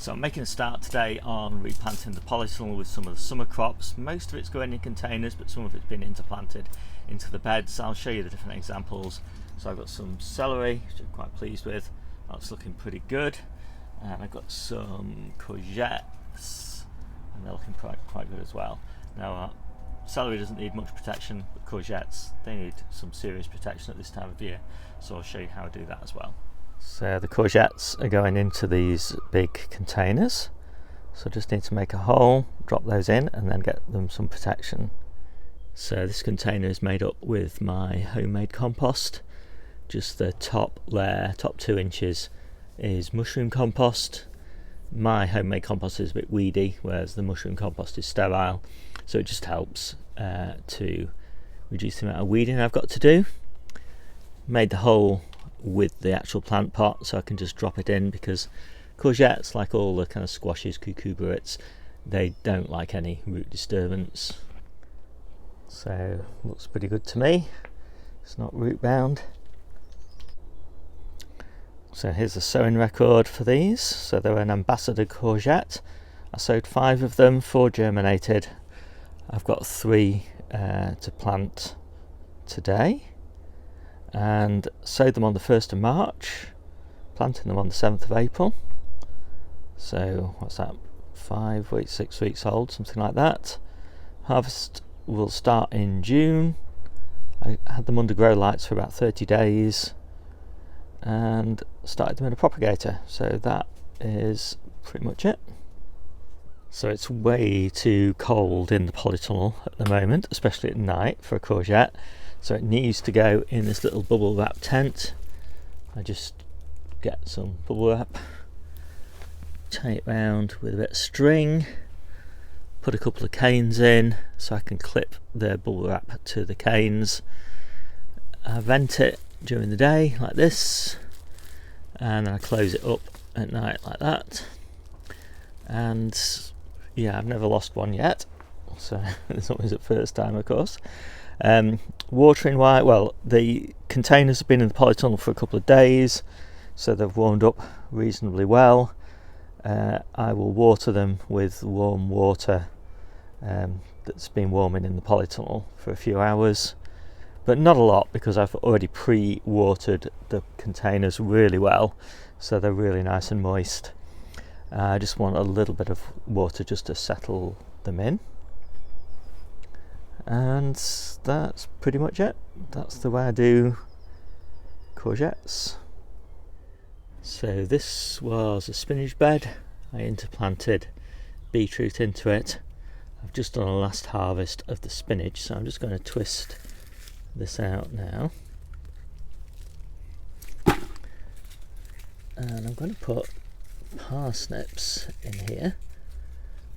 So I'm making a start today on replanting the polytunnel with some of the summer crops. Most of it's going in containers, but some of it's been interplanted into the beds. I'll show you the different examples. So I've got some celery, which I'm quite pleased with. That's looking pretty good. And I've got some courgettes, and they're looking quite good as well. Now, celery doesn't need much protection, but courgettes, they need some serious protection at this time of year. So I'll show you how I do that as well. So the courgettes are going into these big containers. So I just need to make a hole, drop those in, and then get them some protection. So this container is made up with my homemade compost. Just the top layer, top 2 inches, is mushroom compost. My homemade compost is a bit weedy, whereas the mushroom compost is sterile. So it just helps to reduce the amount of weeding I've got to do. Made the hole with the actual plant pot, so I can just drop it in, because courgettes, like all the kind of squashes, cucurbits, they don't like any root disturbance. So looks pretty good to me. It's not root bound. So here's the sowing record for these. So they're an ambassador courgette. I sowed 5 of them, 4 germinated. I've got 3 to plant today, and sowed them on the 1st of March, planting them on the 7th of April. So what's that, 5 weeks, 6 weeks old, something like that. Harvest will start in June. I had them under grow lights for about 30 days and started them in a propagator. So that is pretty much it. So it's way too cold in the polytunnel at the moment, especially at night for a courgette. So it needs to go in this little bubble wrap tent. I just get some bubble wrap, tie it round with a bit of string, put a couple of canes in so I can clip the bubble wrap to the canes. I vent it during the day like this, and then I close it up at night like that. And yeah, I've never lost one yet, so it's always at first time, of course. Watering wise, well, the containers have been in the polytunnel for a couple of days, so they've warmed up reasonably well. I will water them with warm water that's been warming in the polytunnel for a few hours, but not a lot, because I've already pre-watered the containers really well, so they're really nice and moist. I just want a little bit of water just to settle them in. And that's pretty much it. That's the way I do courgettes. So this was a spinach bed. I interplanted beetroot into it. I've just done a last harvest of the spinach, so I'm just going to twist this out now. And I'm going to put parsnips in here.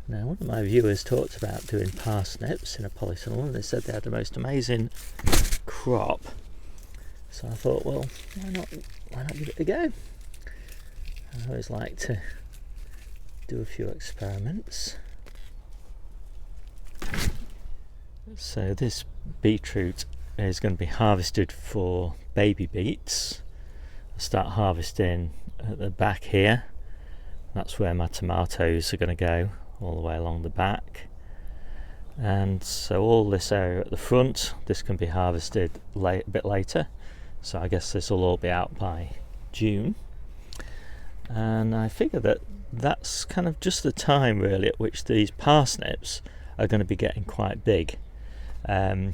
Now, one of my viewers talked about doing parsnips in a polytunnel, and they said they had the most amazing crop. So I thought, well, why not give it a go? I always like to do a few experiments. So this beetroot is going to be harvested for baby beets. I'll start harvesting at the back here. That's where my tomatoes are going to go, all the way along the back. And so all this area at the front, this can be harvested a bit later, so I guess this will all be out by June. And I figure that that's kind of just the time really at which these parsnips are going to be getting quite big, and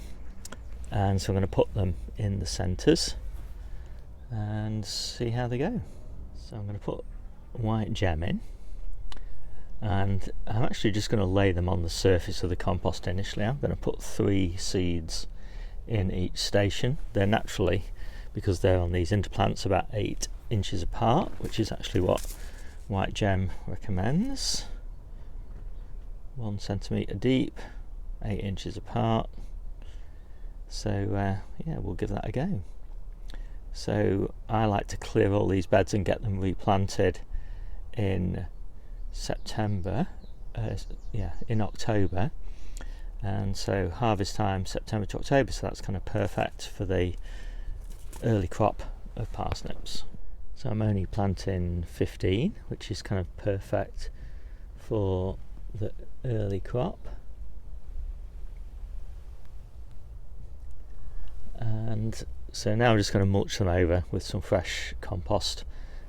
so I'm going to put them in the centres and see how they go. So I'm going to put white gem in, and I'm actually just going to lay them on the surface of the compost initially. I'm going to put 3 seeds in each station. They're naturally, because they're on these interplants, about 8 inches apart, which is actually what white gem recommends. 1 centimetre deep, 8 inches apart. So yeah, we'll give that a go. So I like to clear all these beds and get them replanted in September, in October, and so harvest time September to October, so that's kind of perfect for the early crop of parsnips. So I'm only planting 15, which is kind of perfect for the early crop. And so now I'm just going to mulch them over with some fresh compost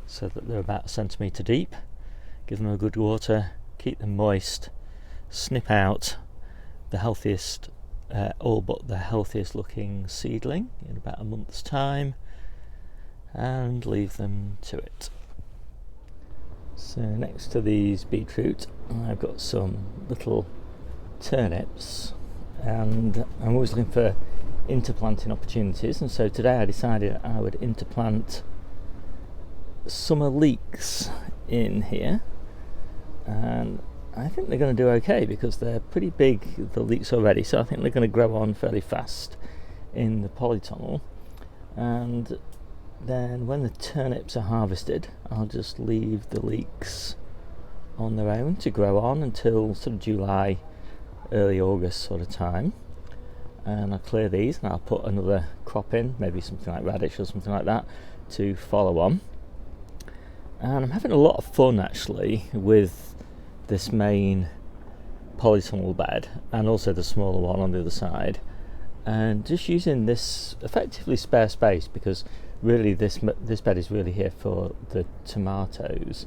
so that they're about a centimetre deep. Give them a good water, keep them moist, snip out the healthiest, all but the healthiest looking seedling in about a month's time, and leave them to it. So next to these beetroot, I've got some little turnips, and I'm always looking for interplanting opportunities, and so today I decided I would interplant summer leeks in here, and I think they're going to do okay because they're pretty big, the leeks already, so I think they're going to grow on fairly fast in the polytunnel. And then when the turnips are harvested, I'll just leave the leeks on their own to grow on until sort of July, early August sort of time. And I'll clear these and I'll put another crop in, maybe something like radish or something like that, to follow on. And I'm having a lot of fun actually with this main polytunnel bed and also the smaller one on the other side, and just using this effectively spare space, because really this bed is really here for the tomatoes.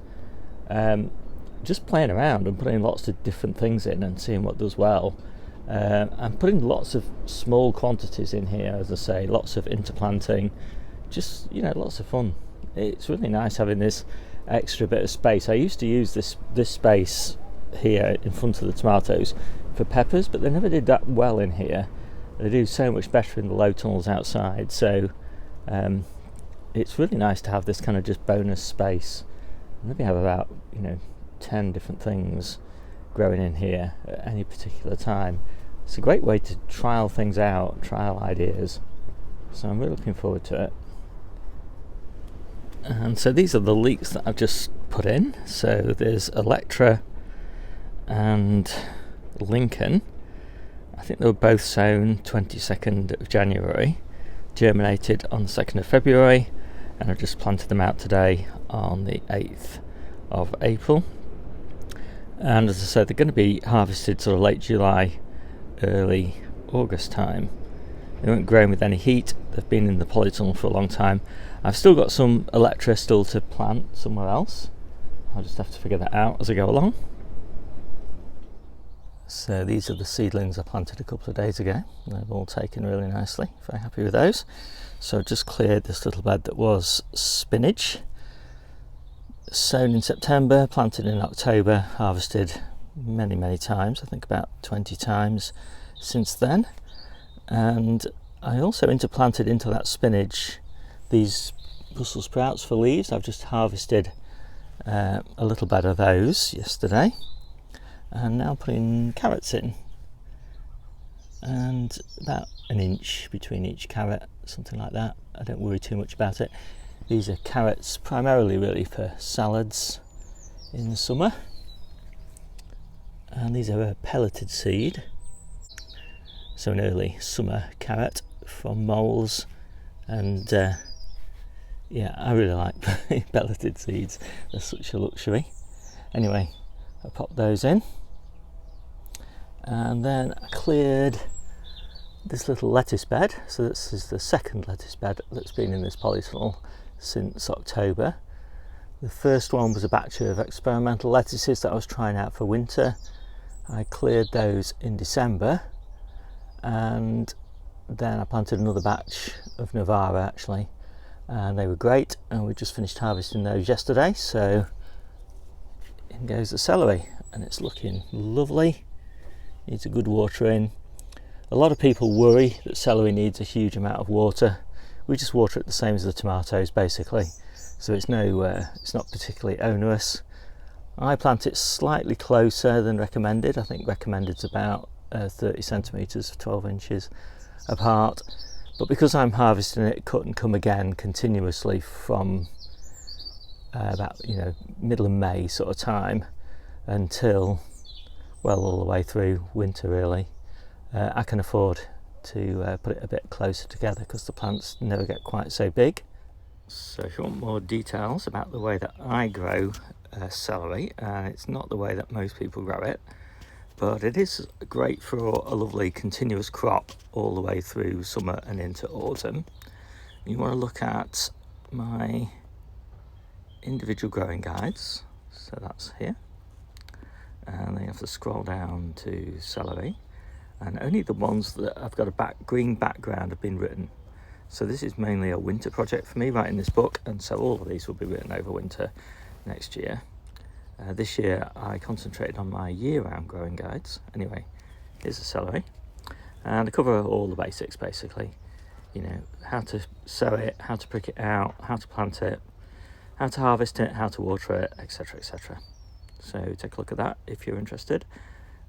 Just playing around and putting lots of different things in and seeing what does well. I'm putting lots of small quantities in here, as I say, lots of interplanting, just, you know, lots of fun. It's really nice having this extra bit of space. I used to use this space here in front of the tomatoes for peppers, but they never did that well in here. They do so much better in the low tunnels outside, so it's really nice to have this kind of just bonus space. Maybe have about, 10 different things growing in here at any particular time. It's a great way to trial things out, trial ideas, so I'm really looking forward to it. And so these are the leeks that I've just put in. So there's Electra and Lincoln. I think they were both sown 22nd of January, germinated on the 2nd of February, and I've just planted them out today on the 8th of April. And as I said, they're going to be harvested sort of late July, early August time. They weren't grown with any heat. They've been in the polytunnel for a long time. I've still got some Electra still to plant somewhere else. I'll just have to figure that out as I go along. So these are the seedlings I planted a couple of days ago. They've all taken really nicely. Very happy with those. So I've just cleared this little bed that was spinach. Sown in September, planted in October, harvested many times, I think about 20 times since then. And I also interplanted into that spinach these Brussels sprouts for leaves. I've just harvested a little bed of those yesterday, and now putting carrots in, and about an inch between each carrot, something like that. I don't worry too much about it. These are carrots primarily really for salads in the summer, and these are a pelleted seed, so an early summer carrot from moles. And yeah, I really like pelleted seeds, they're such a luxury. Anyway, I popped those in, and then I cleared this little lettuce bed. So this is the second lettuce bed that's been in this polytunnel since October. The first one was a batch of experimental lettuces that I was trying out for winter. I cleared those in December, and then I planted another batch of Novara actually, and they were great, and we just finished harvesting those yesterday. So in goes the celery, and it's looking lovely. Needs a good watering. A lot of people worry that celery needs a huge amount of water. We just water it the same as the tomatoes basically, so it's not particularly onerous. I plant it slightly closer than recommended. I think recommended's about 30 centimetres, 12 inches apart, but because I'm harvesting it cut and come again continuously from about middle of May sort of time until all the way through winter really, I can afford to put it a bit closer together because the plants never get quite so big. So if you want more details about the way that I grow celery, and it's not the way that most people grow it, but it is great for a lovely continuous crop all the way through summer and into autumn. You want to look at my individual growing guides, so that's here, and then you have to scroll down to celery, and only the ones that have got a green background have been written. So this is mainly a winter project for me, writing this book, and so all of these will be written over winter next year. This year I concentrated on my year-round growing guides. Anyway, here's the celery, and I cover all the basics basically. You know, how to sow it, how to prick it out, how to plant it, how to harvest it, how to water it, etc, etc. So take a look at that if you're interested.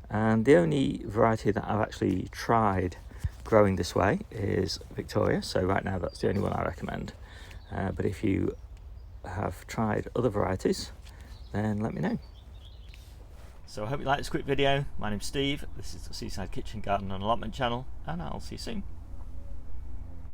And the only variety that I've actually tried growing this way is Victoria, so right now that's the only one I recommend. But if you have tried other varieties, then let me know. So I hope you liked this quick video. My name's Steve, this is the Seaside Kitchen Garden and Allotment channel, and I'll see you soon.